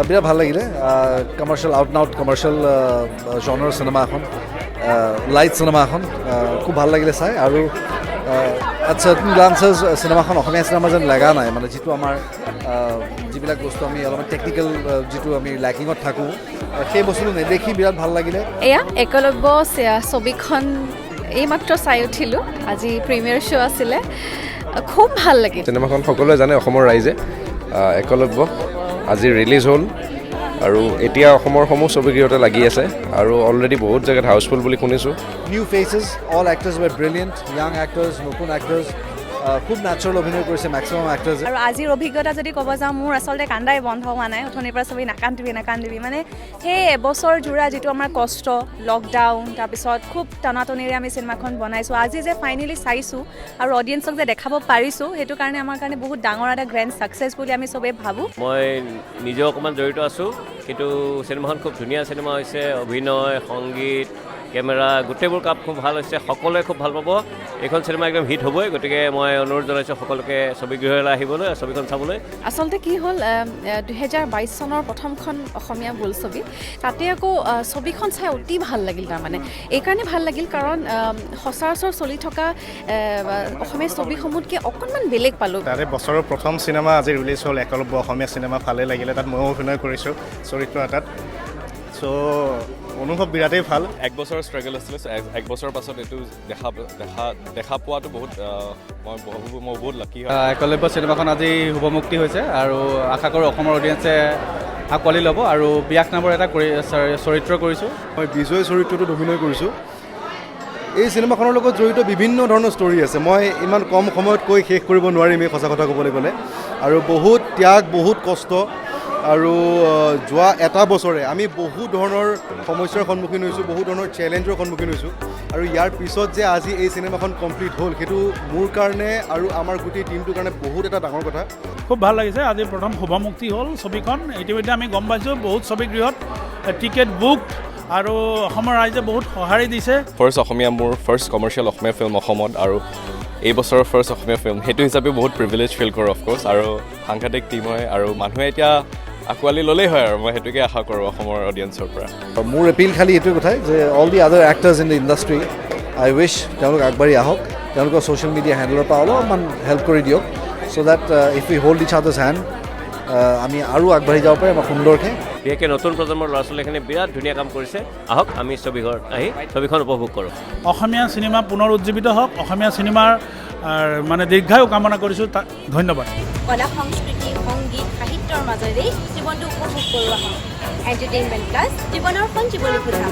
বিৰাট ভাল লাগিলে commercial out and out commercial জনৰ চিনেমা এখন লাইট চিনেমা এখন খুব ভাল লাগিলে চাই আৰু এট চাৰ্টেন গ্লান্সেছ চিনেমাখন অসমীয়া চিনেমা যেন লগা নাই মানে যিটো আমাৰ যিবিলাক বস্তু আমি অলপমান টেকনিকেল যিটো আমি লেকিঙত থাকোঁ সেই বস্তুটো নেদেখি বিৰাট ভাল লাগিলে এয়া একলব্য ছবিখন এইমাত্ৰ চাই উঠিলোঁ আজি প্ৰিমিয়াৰ শ্ব' আছিলে খুব ভাল লাগিল চিনেমাখন সকলোৱে জানে অসমৰ ৰাইজে একলব্য আজি ৰিলিজ হ'ল আৰু এতিয়া অসমৰ সমূহ ছবিগৃহতে লাগি আছে আৰু অলৰেডি বহুত জেগাত হাউচফুল বুলি শুনিছোঁ new faces all actors were brilliant young actors নতুন এক্টাৰ্ছ খুব নেচাৰেল অভিনয় কৰিছে মেক্সিমাম এক্টাৰ্ছে আৰু আজিৰ অভিজ্ঞতা যদি ক'ব যাওঁ মোৰ আচলতে কান্দাই বন্ধ হোৱা নাই অথনিৰ পৰা চবেই নাকান্দিবি মানে সেই এবছৰ জোৰা যিটো আমাৰ কষ্ট লকডাউন তাৰপিছত খুব টনাটনিৰে আমি চিনেমাখন বনাইছোঁ আজি যে ফাইনেলি চাইছোঁ আৰু অডিয়েঞ্চক যে দেখাব পাৰিছোঁ সেইটো কাৰণে আমাৰ কাৰণে বহুত ডাঙৰ এটা গ্ৰেণ্ড ছাকচেছ বুলি আমি চবেই ভাবোঁ মই নিজেও অকণমান জড়িত আছোঁ কিন্তু চিনেমাখন খুব ধুনীয়া চিনেমা হৈছে অভিনয় সংগীত কেমেৰা গোটেইবোৰ কাম খুব ভাল হৈছে সকলোৱে খুব ভাল পাব এইখন চিনেমা একদম হিট হ'বই গতিকে মই অনুৰোধ জনাইছোঁ সকলোকে ছবিগৃহলৈ আহিবলৈ ছবিখন চাবলৈ আচলতে কি হ'ল 2022 চনৰ প্ৰথমখন অসমীয়া বোলছবি তাতে আকৌ ছবিখন চাই অতি ভাল লাগিল তাৰমানে এইকাৰণে ভাল লাগিল কাৰণ সচৰাচৰ চলি থকা অসমীয়া ছবিসমূহতকৈ অকণমান বেলেগ পালোঁ তাৰে বছৰৰ প্ৰথম চিনেমা আজি ৰিলিজ হ'ল একলব্য অসমীয়া চিনেমা ভালে লাগিলে তাত ময়ো অভিনয় কৰিছোঁ চৰিত্ৰ এটাত চ' অনুভৱ বিৰাটেই ভাল এক বছৰৰ ষ্ট্ৰাগল আছিলে এক বছৰৰ পাছত এইটো দেখা পোৱাটো বহুত মই বহুত লাকি হয় একলব্য চিনেমাখন আজি শুভমুক্তি হৈছে আৰু আশা কৰোঁ অসমৰ অডিয়েঞ্চে আঁকোৱালি ল'ব আৰু বিয়াস নামৰ এটা চৰিত্ৰ কৰিছোঁ মই বিজয় চৰিত্ৰটোত অভিনয় কৰিছোঁ এই চিনেমাখনৰ লগত জড়িত বিভিন্ন ধৰণৰ ষ্টৰী আছে মই ইমান কম সময়ত কৈ শেষ কৰিব নোৱাৰিম এই সঁচা কথা ক'বলৈ গ'লে আৰু বহুত ত্যাগ বহুত কষ্ট আৰু যোৱা এটা বছৰে আমি বহুত ধৰণৰ সমস্যাৰ সন্মুখীন হৈছোঁ বহুত ধৰণৰ চেলেঞ্জৰ সন্মুখীন হৈছোঁ আৰু ইয়াৰ পিছত যে আজি এই চিনেমাখন কমপ্লিট হ'ল সেইটো মোৰ কাৰণে আৰু আমাৰ গোটেই টিমটোৰ কাৰণে বহুত এটা ডাঙৰ কথা খুব ভাল লাগিছে আজি প্ৰথম শুভমুক্তি হ'ল ছবিখন ইতিমধ্যে আমি গম পাইছোঁ বহুত ছবিগৃহত টিকেট বুক আৰু অসমৰ ৰাইজে বহুত সঁহাৰি দিছে মোৰ ফাৰ্ষ্ট কমাৰ্চিয়েল অসমীয়া ফিল্ম অসমত আৰু এই বছৰৰ ফাৰ্ষ্ট অসমীয়া ফিল্ম সেইটো হিচাপে বহুত প্ৰিভিলেজ ফিল কৰোঁ অফক'ৰ্ছ আৰু সাংঘাতিক টিম হয় আৰু মানুহে এতিয়া আঁকোৱালি ল'লেই হয় আৰু মই সেইটোকে আশা কৰোঁ অসমৰ অডিয়েঞ্চৰ পৰা মোৰ এপিল খালি এইটোৱে কথাই যে অল দি আদাৰ actors in the industry I wish তেওঁলোক আগবাঢ়ি আহক তেওঁলোকৰ ছ'চিয়েল মিডিয়া হেণ্ডেলৰ পৰা অলপমান হেল্প কৰি দিয়ক so' that if you hold each other's hand আমি আৰু আগবাঢ়ি যাব পাৰিম সুন্দৰকৈ বিশেষকৈ নতুন প্ৰজন্মৰ ল'ৰা ছোৱালীখিনি বিৰাট ধুনীয়া কাম কৰিছে আহক আমি ছবিঘৰত আহি ছবিখন উপভোগ কৰোঁ অসমীয়া চিনেমা পুনৰ উজ্জীৱিত হওক অসমীয়া চিনেমাৰ মানে দীৰ্ঘায়ু কামনা কৰিছোঁ ধন্যবাদ কলা সংস্কৃতি সংগীত সাহিত্যৰ মাজেৰেই জীৱনটো উপভোগ কৰোঁ আহক এণ্টাৰটেইনমেণ্ট প্লাছ জীৱনৰ সঞ্জীৱনী খোজা